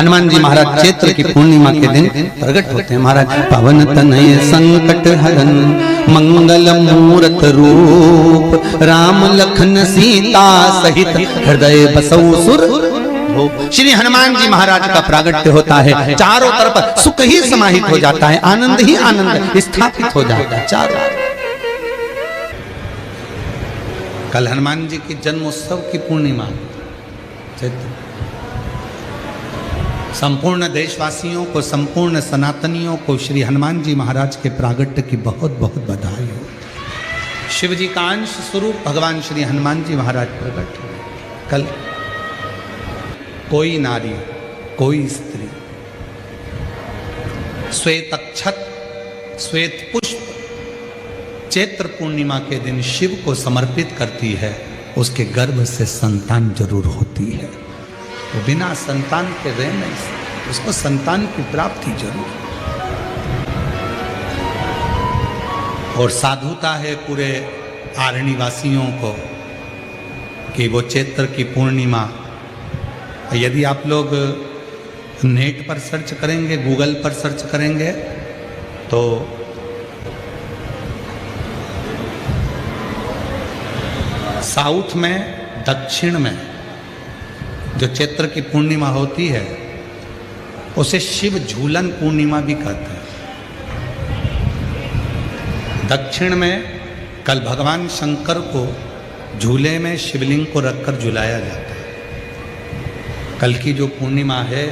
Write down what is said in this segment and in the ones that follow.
हनुमान जी महाराज चैत्र की पूर्णिमा के दिन प्रकट होते हैं। महाराज पवन तनय संकट हरन मंगल मूरत रूप राम लखन सीता सहित हृदय बसौ सुर। श्री हनुमान जी महाराज का प्रागट्य होता है, चारों तरफ सुख ही समाहित हो जाता है, आनंद ही आनंद स्थापित हो जाता है चारों। कल हनुमान जी की जन्मोत्सव की पूर्णिमा, संपूर्ण देशवासियों को, संपूर्ण सनातनियों को श्री हनुमान जी महाराज के प्रागट्य की बहुत बहुत बधाई हो। शिव जी का अंश स्वरूप भगवान श्री हनुमान जी महाराज प्रकट हुए। कल कोई नारी, कोई स्त्री श्वेत अक्षत, श्वेत पुष्प चैत्र पूर्णिमा के दिन शिव को समर्पित करती है, उसके गर्भ से संतान जरूर होती है। वो बिना संतान के रह नहीं सकती, उसको संतान की प्राप्ति जरूर। और साधुता है पूरे आरण्य वासियों को कि वो चैत्र की पूर्णिमा, यदि आप लोग नेट पर सर्च करेंगे, गूगल पर सर्च करेंगे तो साउथ में, दक्षिण में जो चैत्र की पूर्णिमा होती है उसे शिव झूलन पूर्णिमा भी कहते हैं। दक्षिण में कल भगवान शंकर को झूले में शिवलिंग को रखकर झुलाया जाता है। कल की जो पूर्णिमा है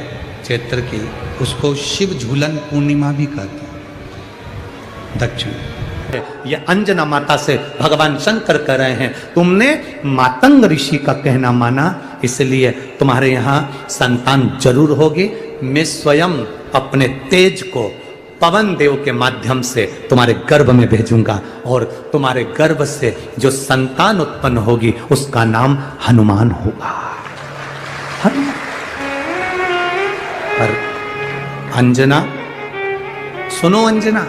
चैत्र की, उसको शिव झूलन पूर्णिमा भी कहते हैं दक्षिण। ये अंजना माता से भगवान शंकर कह रहे हैं, तुमने मातंग ऋषि का कहना माना, इसलिए तुम्हारे यहाँ संतान जरूर होगी। मैं स्वयं अपने तेज को पवन देव के माध्यम से तुम्हारे गर्भ में भेजूंगा और तुम्हारे गर्भ से जो संतान उत्पन्न होगी उसका नाम हनुमान होगा। हनुमान। पर अंजना, सुनो अंजना,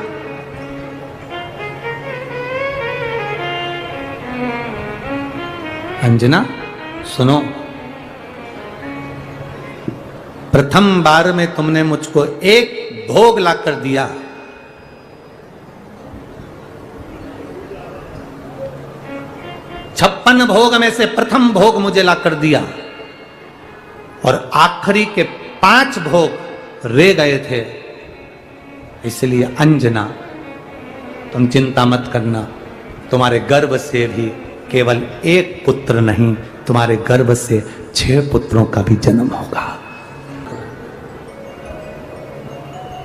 अंजना सुनो, प्रथम बार में तुमने मुझको एक भोग लाकर दिया, छप्पन भोग में से प्रथम भोग मुझे लाकर दिया और आखिरी के 5 भोग रह गए थे। इसलिए अंजना तुम चिंता मत करना, तुम्हारे गर्भ से भी केवल एक पुत्र नहीं, तुम्हारे गर्भ से 6 पुत्रों का भी जन्म होगा।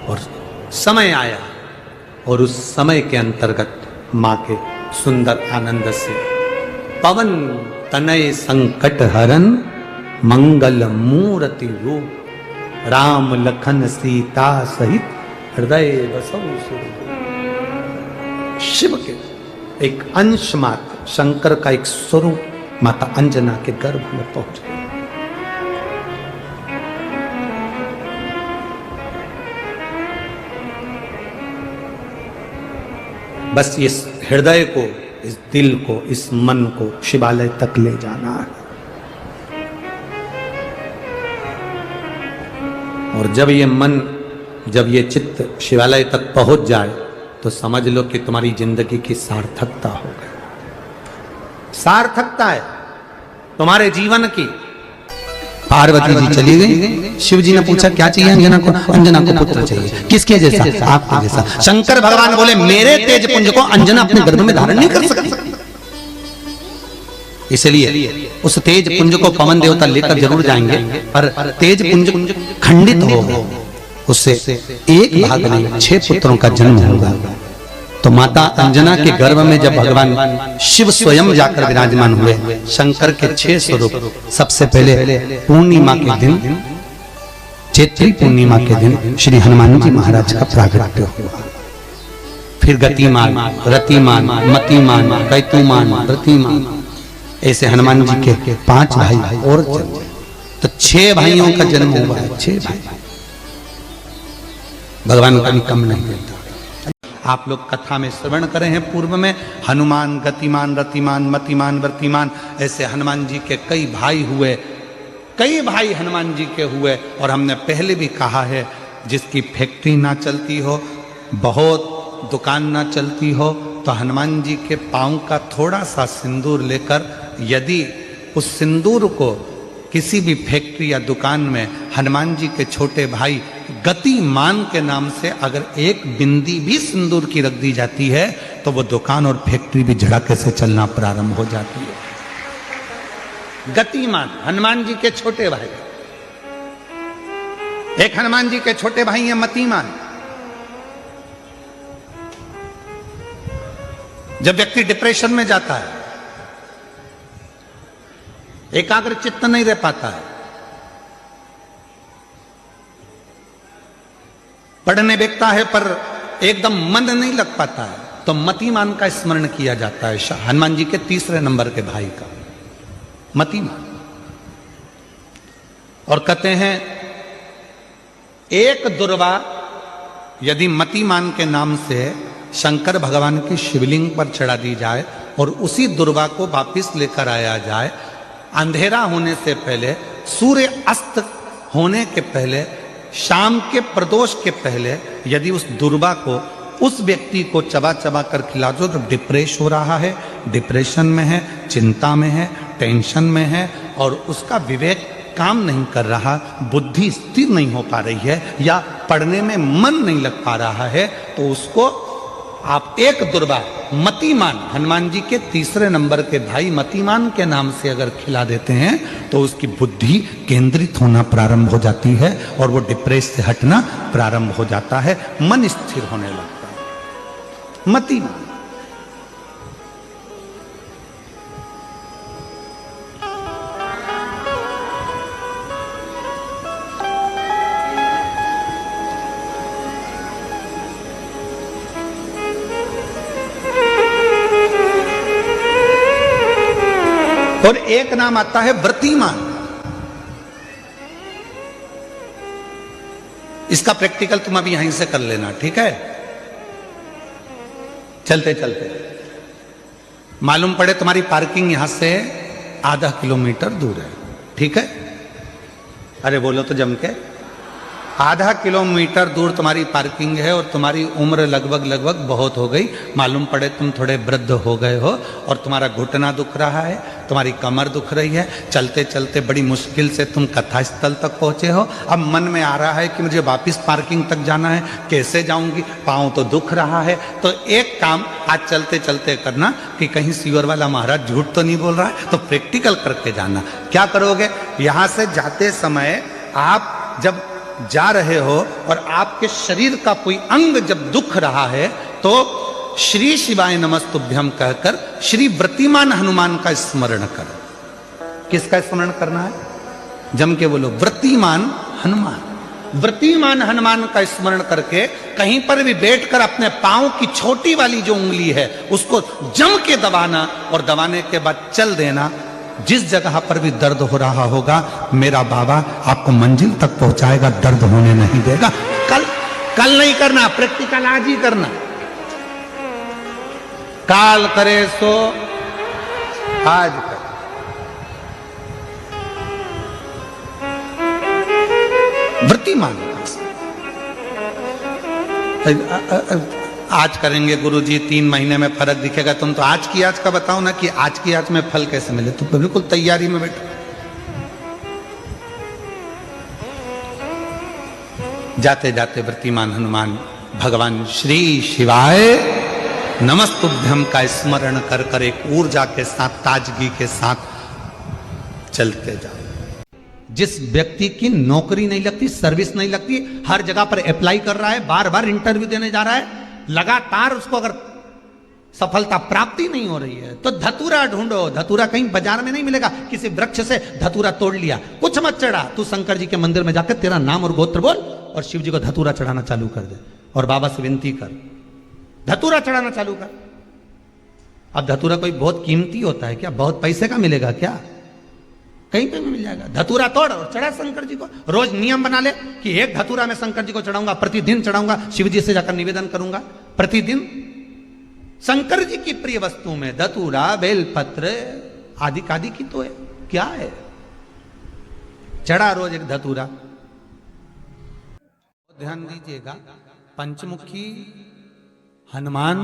और समय आया और उस समय के अंतर्गत मां के सुंदर आनंद से पवन तनय संकट हरन मंगल मूर्ति रूप राम लखन सीता सहित हृदय बसौ सुर। शिव के एक अंश मात्र, शंकर का एक स्वरूप माता अंजना के गर्भ में पहुंच गया। बस इस हृदय को, इस दिल को, इस मन को शिवालय तक ले जाना है। और जब ये मन, जब ये चित्त शिवालय तक पहुंच जाए तो समझ लो कि तुम्हारी जिंदगी की सार्थकता हो गई। सार्थकता है तुम्हारे जीवन की। पार्वती जी चली गई, शिव जी ने पूछा क्या चाहिए अंजना को? अंजना को पुत्र चाहिए। किसके जैसा? आपके जैसा। शंकर भगवान बोले मेरे तेज पुंज को अंजना अपने गर्भ में धारण नहीं कर सकती, इसलिए उस तेज पुंज को पवन देवता लेकर जरूर जाएंगे, पर तेज पुंज खंडित हो, उससे एक भाग नहीं 6 पुत्रों का जन्म होगा। तो माता अंजना के गर्भ में जब भगवान शिव स्वयं जाकर विराजमान हुए, शंकर के 6 स्वरूप, सबसे पहले पूर्णिमा के दिन, चैत्री पूर्णिमा के दिन श्री हनुमान जी महाराज का प्रागट्य हुआ। फिर गतिमान, रतिमान, मतिमान, कैतुमान, रतिमान, ऐसे हनुमान जी के 5 भाई और जन्म। तो 6 भाइयों का जन्म हुआ है। 6 भाई भगवान कभी कम नहीं देता। आप लोग कथा में श्रवण करें हैं पूर्व में, हनुमान, गतिमान, रतिमान, मतिमान, वर्तिमान, ऐसे हनुमान जी के कई भाई हुए कई भाई हनुमान जी के हुए, और हमने पहले भी कहा है जिसकी फैक्ट्री ना चलती हो, बहुत दुकान ना चलती हो, तो हनुमान जी के पांव का थोड़ा सा सिंदूर लेकर यदि उस सिंदूर को किसी भी फैक्ट्री या दुकान में हनुमान जी के छोटे भाई गतिमान के नाम से अगर एक बिंदी भी सिंदूर की रख दी जाती है तो वो दुकान और फैक्ट्री भी झड़के से चलना प्रारंभ हो जाती है। गतिमान हनुमान जी के छोटे भाई, एक हनुमान जी के छोटे भाई हैं मतिमान। जब व्यक्ति डिप्रेशन में जाता है, एकाग्र चित्त नहीं रह पाता है, पढ़ने बैठता है पर एकदम मन नहीं लग पाता है, तो मतिमान का स्मरण किया जाता है, हनुमान जी के तीसरे नंबर के भाई का, मतिमान। और कहते हैं एक दुर्वा यदि मतिमान के नाम से शंकर भगवान की शिवलिंग पर चढ़ा दी जाए और उसी दुर्वा को वापिस लेकर आया जाए, अंधेरा होने से पहले, सूर्य अस्त होने के पहले, शाम के प्रदोष के पहले यदि उस दुर्वा को उस व्यक्ति को चबा चबा कर खिला दो तो डिप्रेस हो रहा है, डिप्रेशन में है, चिंता में है, टेंशन में है और उसका विवेक काम नहीं कर रहा, बुद्धि स्थिर नहीं हो पा रही है या पढ़ने में मन नहीं लग पा रहा है, तो उसको आप एक दुर्वा मतिमान हनुमान जी के तीसरे नंबर के भाई मतिमान के नाम से अगर खिला देते हैं तो उसकी बुद्धि केंद्रित होना प्रारंभ हो जाती है और वो डिप्रेस से हटना प्रारंभ हो जाता है, मन स्थिर होने लगता है। मतिमान और एक नाम आता है व्रतिमान। इसका प्रैक्टिकल तुम अभी यहीं से कर लेना, ठीक है? चलते चलते मालूम पड़े तुम्हारी पार्किंग यहां से आधा किलोमीटर दूर है, ठीक है? अरे बोलो तो जम के, आधा किलोमीटर दूर तुम्हारी पार्किंग है और तुम्हारी उम्र लगभग बहुत हो गई, मालूम पड़े तुम थोड़े वृद्ध हो गए हो और तुम्हारा घुटना दुख रहा है, तुम्हारी कमर दुख रही है, चलते चलते बड़ी मुश्किल से तुम कथा स्थल तक पहुंचे हो, अब मन में आ रहा है कि मुझे वापस पार्किंग तक जाना है, कैसे जाऊंगी, पाँव तो दुख रहा है। तो एक काम आज चलते चलते करना कि कहीं सीवर वाला महाराज झूठ तो नहीं बोल रहा है, तो प्रैक्टिकल करके जाना। क्या करोगे, यहां से जाते समय आप जब जा रहे हो और आपके शरीर का कोई अंग जब दुख रहा है तो श्री शिवाय नमस्तुभ्यम कहकर श्री व्रतिमान हनुमान का स्मरण कर। किसका स्मरण करना है? जम के बोलो, व्रतिमान हनुमान। व्रतिमान हनुमान का स्मरण करके कहीं पर भी बैठकर अपने पांव की छोटी वाली जो उंगली है उसको जम के दबाना और दबाने के बाद चल देना। जिस जगह पर भी दर्द हो रहा होगा मेरा बाबा आपको मंजिल तक पहुंचाएगा, दर्द होने नहीं देगा। कल नहीं करना, प्रैक्टिकल आज ही करना। काल करे सो आज कर। व्रतिमान आज करेंगे गुरुजी, 3 महीने में फर्क दिखेगा। तुम तो आज की आज का बताओ ना कि आज की आज में फल कैसे मिले। तुम तो बिल्कुल तैयारी में बैठो। जाते जाते व्रतिमान हनुमान भगवान श्री शिवाय नमस्तुभ्यम का स्मरण कर कर एक ऊर्जा के साथ, ताजगी के साथ चलते जाओ। जिस व्यक्ति की नौकरी नहीं लगती, सर्विस नहीं लगती, हर जगह पर अप्लाई कर रहा है, बार बार इंटरव्यू देने जा रहा है, लगातार उसको अगर सफलता प्राप्ति नहीं हो रही है तो धतूरा ढूंढो। धतूरा कहीं बाजार में नहीं मिलेगा, किसी वृक्ष से धतूरा तोड़ लिया, कुछ मत चढ़ा, तू शंकर जी के मंदिर में जाकर तेरा नाम और गोत्र बोल और शिव जी को धतूरा चढ़ाना चालू कर दे और बाबा से विनती कर, धतूरा चढ़ाना चालू कर। अब धतूरा कोई बहुत कीमती होता है क्या? बहुत पैसे का मिलेगा क्या? कहीं पे भी मिल जाएगा। धतूरा तोड़ और चढ़ा शंकर जी को। रोज नियम बना ले कि एक धतूरा मैं शंकर जी को चढ़ाऊंगा, प्रतिदिन चढ़ाऊंगा, शिव जी से जाकर निवेदन करूंगा प्रतिदिन। शंकर जी की प्रिय वस्तु में धतूरा, बेलपत्र आदि कादि की तो है, क्या है? चढ़ा रोज एक धतूरा। ध्यान दीजिएगा, पंचमुखी हनुमान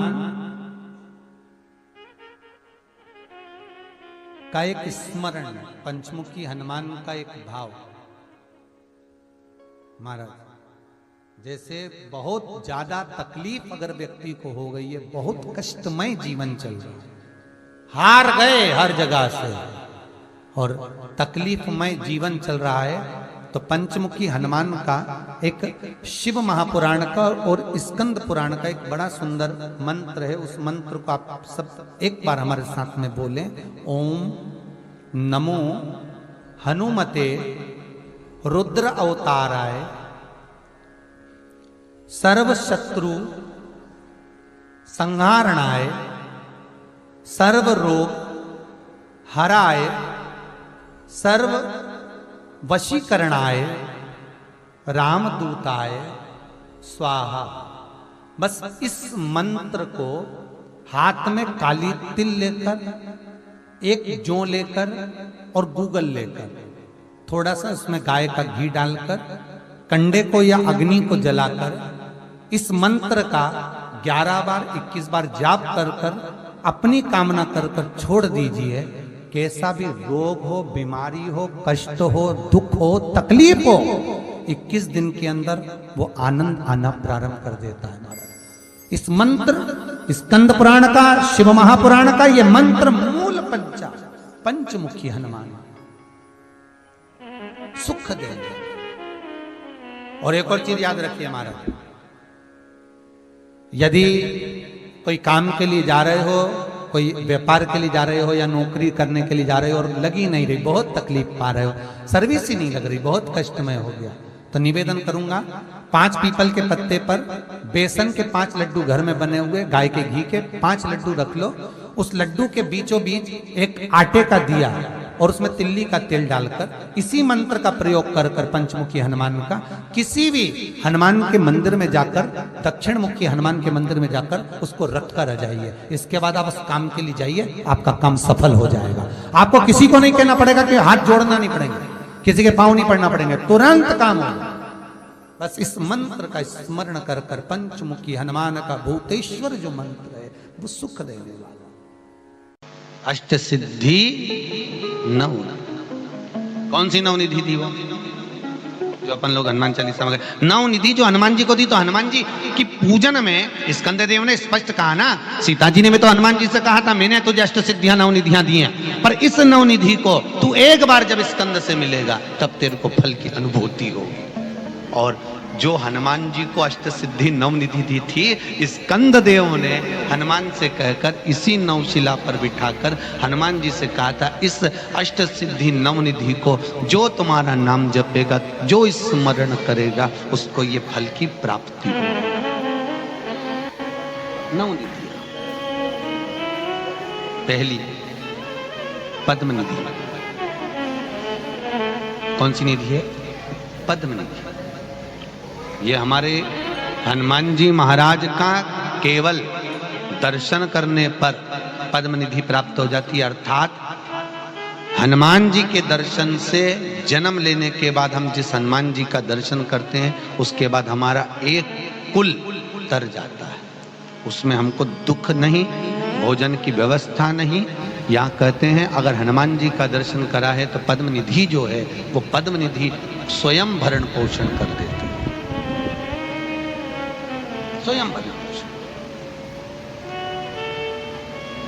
का एक स्मरण, पंचमुखी हनुमान का एक भाव। महाराज जैसे बहुत ज्यादा तकलीफ अगर व्यक्ति को हो गई है, बहुत कष्टमय जीवन चल रहा है, हार गए हर जगह से और तकलीफमय जीवन चल रहा है, तो पंचमुखी हनुमान का एक शिव महापुराण का और स्कंद पुराण का एक बड़ा सुंदर मंत्र है। उस मंत्र को आप सब एक बार हमारे साथ में बोलें। ओम नमो हनुमते रुद्र अवताराय सर्व शत्रु संहारणाय सर्व रोग हराय सर्व वशीकरणाय रामदूताय स्वाहा। बस इस मंत्र को हाथ में काली तिल लेकर, एक जौ लेकर और गूगल लेकर, थोड़ा सा उसमें गाय का घी डालकर, कंडे को या अग्नि को जलाकर इस मंत्र का 11 बार 21 बार जाप कर कर अपनी कामना कर कर छोड़ दीजिए। कैसा भी रोग हो, बीमारी हो, कष्ट हो, दुख हो, तकलीफ हो, 21 दिन के अंदर वो आनंद आना प्रारंभ कर देता है। इस मंत्र, स्कंद पुराण का, शिव महापुराण का ये मंत्र मूल पंचमुखी हनुमान सुख देंगे। और एक और चीज याद रखिए महाराज, यदि कोई काम के लिए जा रहे हो, कोई व्यापार के लिए जा रहे हो या नौकरी करने के लिए जा रहे हो और लगी नहीं रही, बहुत तकलीफ पा रहे हो, सर्विस ही नहीं लग रही, बहुत कष्टमय हो गया, तो निवेदन करूंगा 5 पीपल के पत्ते पर बेसन के 5 लड्डू घर में बने हुए, गाय के घी के 5 लड्डू रख लो। उस लड्डू के बीचों बीच एक आटे का दिया और उसमें तिल्ली का तेल डालकर इसी मंत्र का प्रयोग कर कर पंचमुखी हनुमान का किसी भी हनुमान के मंदिर में जाकर, दक्षिण मुखी हनुमान के मंदिर में जाकर उसको रख कर आ जाइए। इसके बाद आप उस काम के लिए जाइए, आपका काम सफल हो जाएगा। आपको किसी को नहीं कहना पड़ेगा कि हाथ जोड़ना नहीं पड़ेंगे, किसी के पांव नहीं पड़ना पड़ेंगे, तुरंत काम होगा। बस इस मंत्र का स्मरण कर कर पंचमुखी हनुमान का भूतेश्वर जो मंत्र है वो सुख देने वाला। अष्ट सिद्धि नव, कौन सी नवनिधि थी वो जो अपन लोग हनुमान चालीसा में, नवनिधि जो हनुमान जी को दी। तो हनुमान जी की पूजन में स्कंद देव ने स्पष्ट कहा ना, सीता जी ने भी तो हनुमान जी से कहा था मैंने तुझे अष्ट सिद्धियां नवनिधियां दी हैं, पर इस नवनिधि को तू एक बार जब स्कंद से मिलेगा तब तेरे को फल की अनुभूति होगी। और जो हनुमान जी को अष्ट सिद्धि नवनिधि दी थी, स्कंद देव ने हनुमान से कहकर इसी नवशिला पर बिठाकर हनुमान जी से कहा था, इस अष्ट सिद्धि नवनिधि को जो तुम्हारा नाम जपेगा, जो स्मरण करेगा, उसको ये फल की प्राप्ति होगी। नवनिधि पहली पद्मनिधि। कौन सी निधि है? पद्मनिधि। ये हमारे हनुमान जी महाराज का केवल दर्शन करने पर पद्मनिधि प्राप्त हो जाती है। अर्थात हनुमान जी के दर्शन से जन्म लेने के बाद हम जिस हनुमान जी का दर्शन करते हैं उसके बाद हमारा एक कुल तर जाता है। उसमें हमको दुख नहीं, भोजन की व्यवस्था नहीं। यहाँ कहते हैं अगर हनुमान जी का दर्शन करा है तो पद्मनिधि जो है वो पद्मनिधि स्वयं भरण पोषण कर देते, स्वयं भरण पोषण।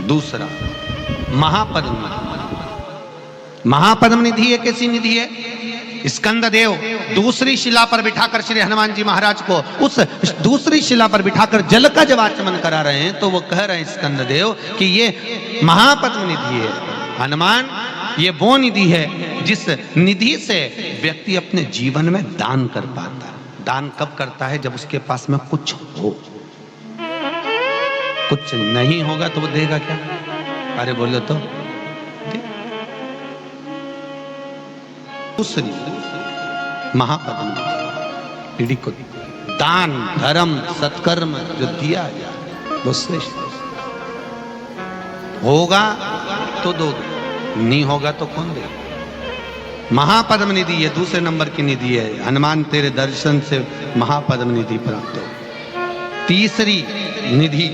दूसरा महापद्मनिधि। महापद्मनिधि एक ऐसी निधि है, स्कंद देव दूसरी शिला पर बिठाकर श्री हनुमान जी महाराज को उस दूसरी शिला पर बिठाकर जल का जब आचमन करा रहे हैं तो वो कह रहे हैं स्कंद देव कि ये महापद्मनिधि है। हनुमान ये वो निधि है जिस निधि से व्यक्ति अपने जीवन में दान कर पाता है। दान कब करता है? जब उसके पास में कुछ हो। कुछ नहीं होगा तो वो देगा क्या? अरे बोलो तो। दूसरी महापद्मनिधि को दान, धर्म, सत्कर्म जो दिया गया वो श्रेष्ठ होगा तो दो, नहीं होगा तो कौन देगा? महापद्म निधि, ये दूसरे नंबर की निधि है। हनुमान तेरे दर्शन से महापद्म निधि प्राप्त हो। तीसरी निधि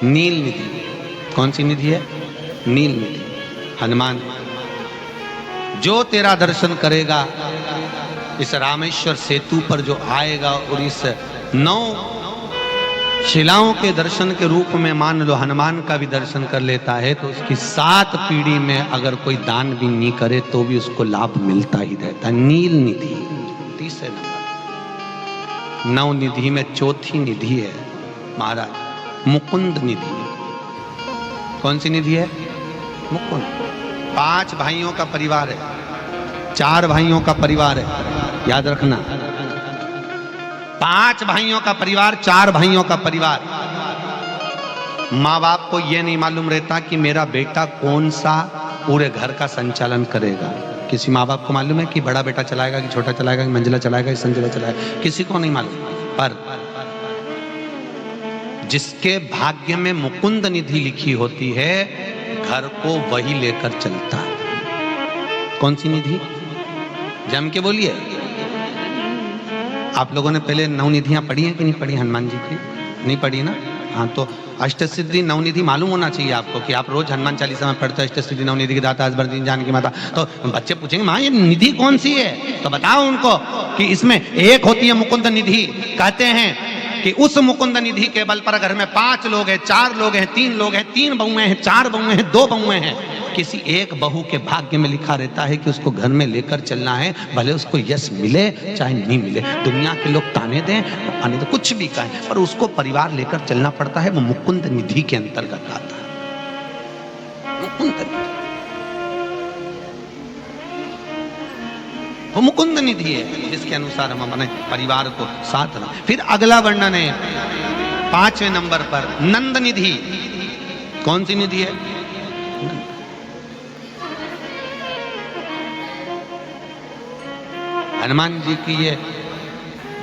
नील निधि। कौन सी निधि है? नील निधि। हनुमान जो तेरा दर्शन करेगा, इस रामेश्वर सेतु पर जो आएगा और इस 9 शिलाओं के दर्शन के रूप में मान लो हनुमान का भी दर्शन कर लेता है, तो उसकी 7 पीढ़ी में अगर कोई दान भी नहीं करे तो भी उसको लाभ मिलता ही रहता है। नील निधि तीसरे नंबर। 9 निधि में चौथी निधि है महाराज मुकुंद निधि। कौन सी निधि है? मुकुंद। 5 भाइयों का परिवार है, 4 भाइयों का परिवार है, याद रखना। 5 भाइयों का परिवार, 4 भाइयों का परिवार। माँ बाप को यह नहीं मालूम रहता कि मेरा बेटा कौन सा पूरे घर का संचालन करेगा। किसी माँ बाप को मालूम है कि बड़ा बेटा चलाएगा कि छोटा चलाएगा, कि मंजिला चलाएगा कि संजिला चलाएगा, किसी को नहीं मालूम। पर जिसके भाग्य में मुकुंद निधि लिखी होती है, घर को वही लेकर चलता है। कौन सी निधि? जम के बोलिए। आप लोगों ने पहले 9 निधियां पढ़ी हैं कि नहीं पढ़ी हनुमान जी की? नहीं पढ़ी ना? हाँ, तो अष्टसिद्धि 9 निधि मालूम होना चाहिए आपको कि आप रोज हनुमान चालीसा में पढ़ते हो अष्टसिद्धि 9 निधि की दाता असबर जानकी माता। तो बच्चे पूछेंगे माँ ये निधि कौन सी है? तो बताओ उनको कि इसमें एक होती है मुकुंद निधि। कहते हैं कि उस मुकुंद निधि के बल पर घर में 5 लोग हैं, 4 लोग हैं, 3 लोग हैं, 3 बहुएं हैं, 4 बहुएं हैं, 2 बहुएं हैं, किसी एक बहू के भाग्य में लिखा रहता है कि उसको घर में लेकर चलना है, भले उसको यश मिले चाहे नहीं मिले। दुनिया के लोग ताने दें, आने तो कुछ भी कहें, पर उसको परिवार लेकर चलना पड़ता है। वो मुकुंद निधि के अंतर्गत आता है। मुकुंद निधि, वो मुकुंद निधि है जिसके अनुसार हम अपने परिवार को साथ रखें। फिर अगला वर्णन है 5वें नंबर पर नंद निधि। कौन सी निधि है? हनुमान जी की ये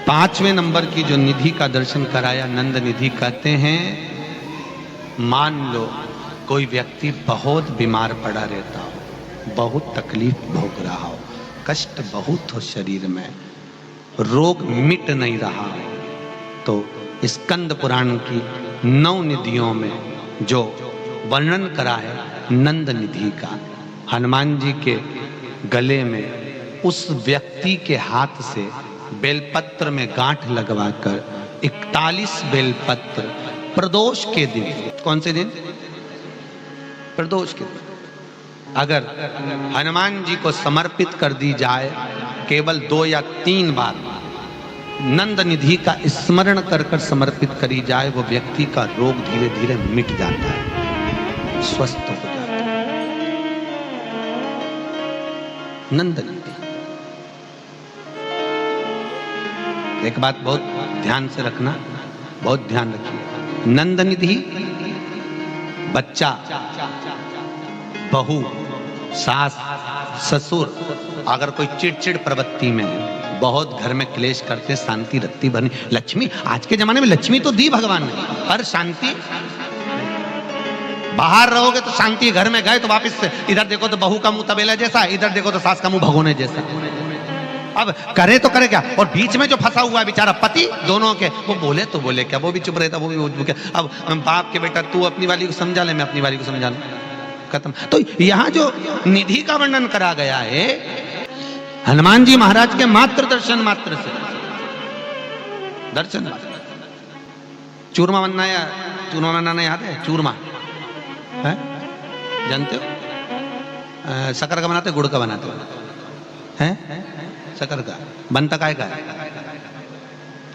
5वें नंबर की जो निधि का दर्शन कराया, नंद निधि कहते हैं, मान लो कोई व्यक्ति बहुत बीमार पड़ा रहता हो, बहुत तकलीफ भोग रहा हो, कष्ट बहुत हो शरीर में, रोग मिट नहीं रहा हो, तो स्कंद पुराण की 9 निधियों में जो वर्णन करा है नंद निधि का, हनुमान जी के गले में उस व्यक्ति के हाथ से बेलपत्र में गांठ लगवाकर 41 बेलपत्र प्रदोष के दिन, कौन से दिन? प्रदोष के दिन, अगर हनुमान जी को समर्पित कर दी जाए, केवल 2 या 3 बार नंद निधि का स्मरण कर कर समर्पित करी जाए, वो व्यक्ति का रोग धीरे धीरे मिट जाता है, स्वस्थ हो जाता है। नंद निधि। एक बात बहुत ध्यान से रखना, बहुत ध्यान रखिए। नंद निधि बच्चा, बहू, सास, ससुर अगर कोई चिड़चिड़ प्रवृत्ति में है, बहुत घर में क्लेश करते, शांति रखती बनी लक्ष्मी, आज के जमाने में लक्ष्मी तो दी भगवान ने, पर शांति, बाहर रहोगे तो शांति, घर में गए तो वापस इधर देखो तो बहू का मुंह तबेला जैसा, इधर देखो तो सास का मुंह भगोने जैसा। अब करे तो करे क्या? और बीच में जो फंसा हुआ है बेचारा पति, दोनों के, वो बोले तो बोले क्या, वो भी चुप रहता, वो भी क्या। अब बाप के बेटा तू अपनी वाली को समझा ले, मैं अपनी वाली को समझा लूं, खत्म। तो यहाँ जो निधि का वर्णन करा गया है, हनुमान जी महाराज के मात्र दर्शन मात्र से, दर्शन चूरमा बनना, या चूरमा बनाना याद है? चूरमा है, जानते हो? शक्कर का बनाते, गुड़ का बनाते हैं? शक्कर का बनता काय का?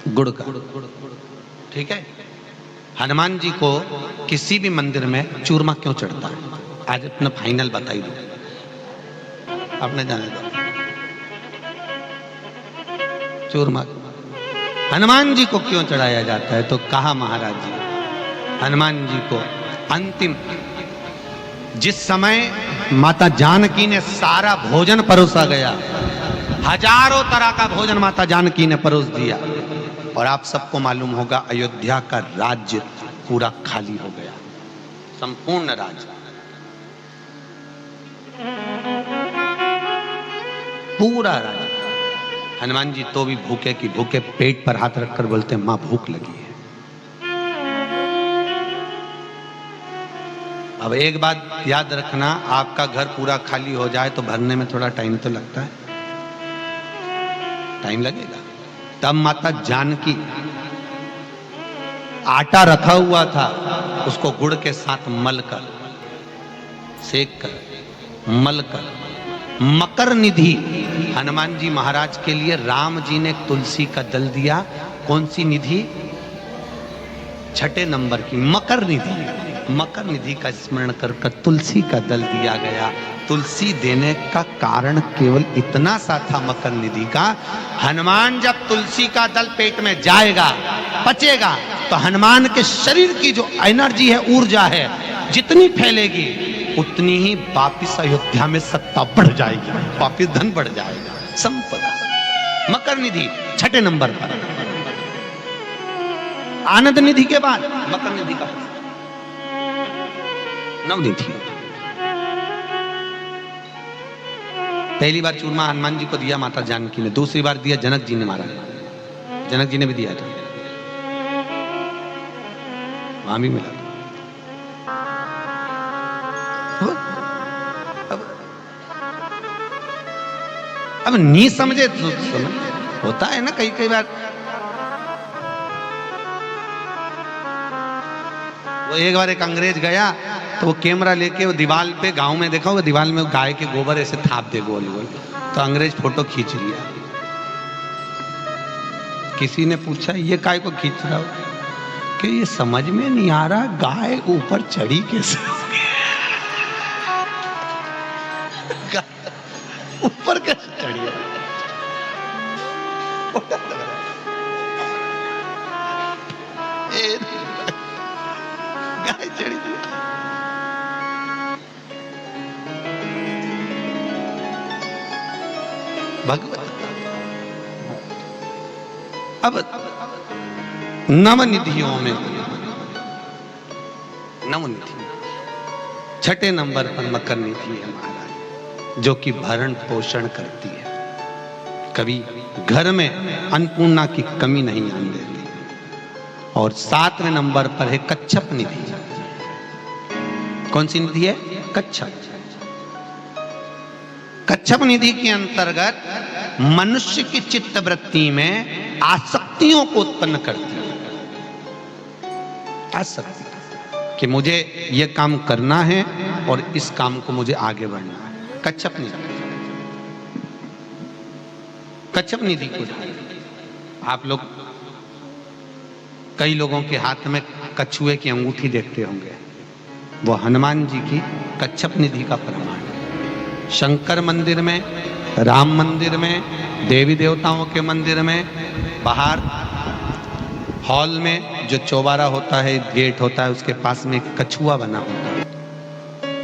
गुड़ का। ठीक है। हनुमान जी को किसी भी मंदिर में चूरमा क्यों चढ़ता है? आज अपना फाइनल बताइए दो, आपने जाने दो। चूरमा हनुमान जी को क्यों चढ़ाया जाता है? तो कहा महाराज जी, हनुमान जी को अंतिम, जिस समय माता जानकी ने सारा भोजन परोसा गया, हजारों तरह का भोजन माता जानकी ने परोस दिया, और आप सबको मालूम होगा अयोध्या का राज्य पूरा खाली हो गया, संपूर्ण राज्य। पूरा राज्य। हनुमान जी तो भी भूखे की भूखे पेट पर हाथ रखकर बोलते हैं, मां भूख लगी है। अब एक बात याद रखना, आपका घर पूरा खाली हो जाए तो भरने में थोड़ा टाइम तो लगता है, टाइम लगेगा। तब माता जानकी आटा रखा हुआ था, उसको गुड़ के साथ मलकर, सेक कर, मलकर, मकर निधि हनुमान जी महाराज के लिए राम जी ने तुलसी का दल दिया। कौन सी निधि? छठे नंबर की मकर निधि। मकर निधि का स्मरण कर कर तुलसी का दल दिया गया। तुलसी देने का कारण केवल इतना सा था मकर निधि का, हनुमान जब तुलसी का दल पेट में जाएगा, पचेगा, तो हनुमान के शरीर की जो एनर्जी है, ऊर्जा है, जितनी फैलेगी उतनी ही वापिस अयोध्या में सत्ता बढ़ जाएगी, वापिस धन बढ़ जाएगा, संपदा। मकर निधि छठे नंबर पर। आनंद निधि के बाद मकर निधि का नवनिधि। पहली बार चूरमा हनुमान जी को दिया माता जानकी ने, दूसरी बार दिया जनक जी ने, मारा जनक जी ने भी दिया था, वहां भी मिला। अब नहीं समझे तो होता है ना, कई बार वो एक बार एक अंग्रेज गया तो वो कैमरा लेके वो दीवार पे, गांव में देखा होगा दीवार में गाय के गोबर ऐसे थाप दे गोल गोल, तो अंग्रेज फोटो खींच लिया। किसी ने पूछा ये काय को खींच रहा हो? कि ये समझ में नहीं आ रहा गाय ऊपर चढ़ी कैसे, ऊपर कैसे चढ़ी है? गाय चढ़ी थी। भगवत। अब नवनिधियों में नवनिधि छठे नंबर पर मकर निधि है महाराज, जो कि भरण पोषण करती है, कभी घर में अन्नपूर्णा की कमी नहीं आने देती। और 7वें नंबर पर है कच्छप निधि। कौन सी निधि है? कच्छप। कच्छप निधि के अंतर्गत मनुष्य की चित्त वृत्ति में आसक्तियों को उत्पन्न करती है। आसक्ति कि मुझे यह काम करना है और इस काम को मुझे आगे बढ़ना है। कच्छप निधि। कच्छप निधि को आप लोग, कई लोगों के हाथ में कछुए की अंगूठी देखते होंगे, वो हनुमान जी की कच्छप निधि का प्रमाण है। शंकर मंदिर में, राम मंदिर में, देवी देवताओं के मंदिर में, बाहर हॉल में जो चौबारा होता है, गेट होता है, उसके पास में एक कछुआ बना होता है,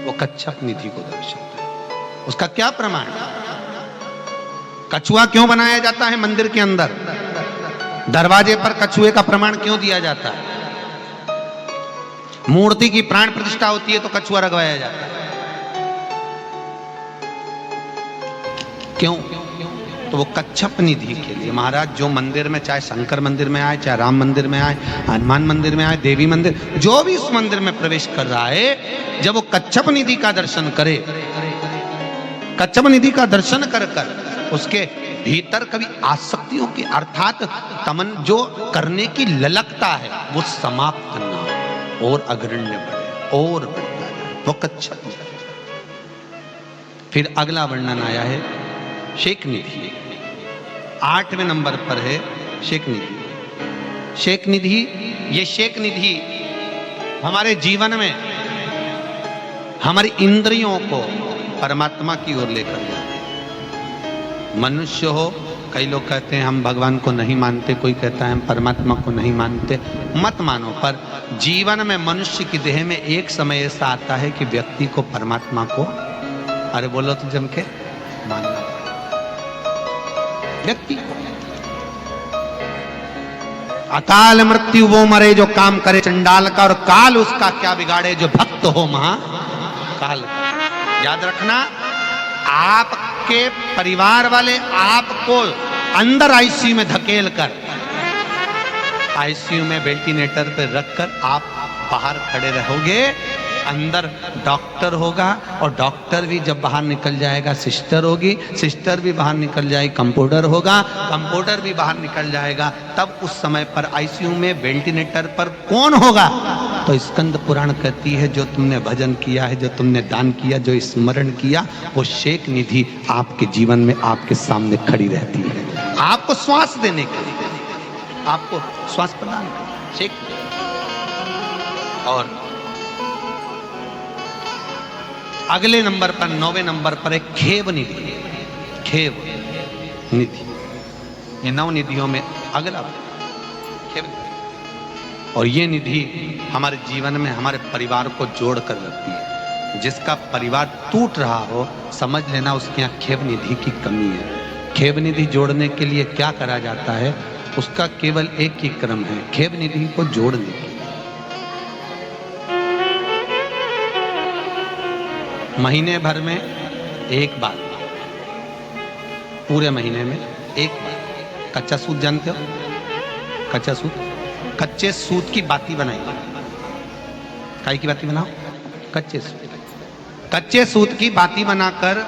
वो कच्छप निधि को दर्शाता है। उसका क्या प्रमाण? कछुआ क्यों बनाया जाता है मंदिर के अंदर? दरवाजे पर कछुए का प्रमाण क्यों दिया जाता है? मूर्ति की प्राण प्रतिष्ठा होती है तो कछुआ रखवाया जाता है। क्यों? तो वो कच्छप निधि के लिए महाराज, जो मंदिर में, चाहे शंकर मंदिर में आए, चाहे राम मंदिर में आए, हनुमान मंदिर में आए, देवी मंदिर, जो भी उस मंदिर में प्रवेश कर रहा है, जब वो कच्छप निधि का दर्शन करे, कच्छप निधि का दर्शन कर कर उसके भीतर कभी आसक्तियों की, अर्थात तमन जो करने की ललकता है, वो समाप्त ना हो और अग्रण्य बढ़े और बढ़ता जाए, वो कच्छप निधि। फिर अगला वर्णन आया है शेख निधि। 8वें नंबर पर है शेख निधि। शेख निधि, ये शेख निधि हमारे जीवन में हमारी इंद्रियों को परमात्मा की ओर लेकर जाते हैं। मनुष्य हो, कई लोग कहते हैं हम भगवान को नहीं मानते, कोई कहता है हम परमात्मा को नहीं मानते, मत मानो, पर जीवन में मनुष्य की देह में एक समय ऐसा आता है कि व्यक्ति को परमात्मा को, अरे बोलो तो जम के, मानना व्यक्ति को। अकाल मृत्यु वो मरे जो काम करे चंडाल का, और काल उसका क्या बिगाड़े जो भक्त हो महाकाल का। याद रखना, आप आपके परिवार वाले आपको अंदर आईसीयू में धकेल कर, आईसीयू में वेंटिलेटर पर रखकर आप बाहर खड़े रहोगे, अंदर डॉक्टर होगा और डॉक्टर भी जब बाहर निकल जाएगा सिस्टर होगी, सिस्टर भी बाहर निकल जाएगी कंपाउंडर होगा, कंपाउंडर भी बाहर निकल जाएगा। तब उस समय पर आईसीयू में वेंटिलेटर पर कौन होगा? तो स्कंद पुराण कहती है जो तुमने भजन किया है, जो तुमने दान किया, जो स्मरण किया, वो शेख निधि आपके जीवन में आपके सामने खड़ी रहती है, आपको श्वास देने के लिए, आपको श्वास प्रदान शेख। और अगले नंबर पर 9वें नंबर पर एक खेव निधि, खेव निधि, ये 9 निधियों में अगला खेव निधि। और ये निधि हमारे जीवन में हमारे परिवार को जोड़ कर रखती है। जिसका परिवार टूट रहा हो समझ लेना उसके यहाँ खेव निधि की कमी है। खेव निधि जोड़ने के लिए क्या करा जाता है? उसका केवल एक ही क्रम है, खेव निधि को जोड़ने की। महीने भर में एक बार, पूरे महीने में एक बार कच्चा सूत जानते हो? कच्चा सूत, कच्चे सूत की बाती बनाई। काय की बाती बनाओ? कच्चे सूत, कच्चे सूत की बाती बनाकर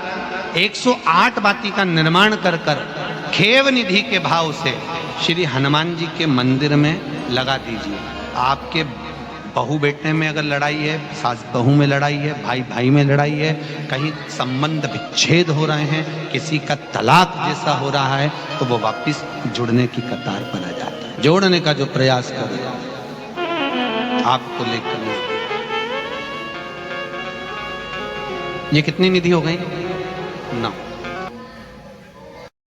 108 बाती का निर्माण कर कर खेव निधि के भाव से श्री हनुमान जी के मंदिर में लगा दीजिए। आपके बहू बेटे में अगर लड़ाई है, सास बहू में लड़ाई है, भाई भाई में लड़ाई है, कहीं संबंध विच्छेद हो रहे हैं, किसी का तलाक जैसा हो रहा है, तो वो वापस जुड़ने की कतार पर आ जाता है। जोड़ने का जो प्रयास कर आपको लेकर। ये कितनी निधि हो गई? 9।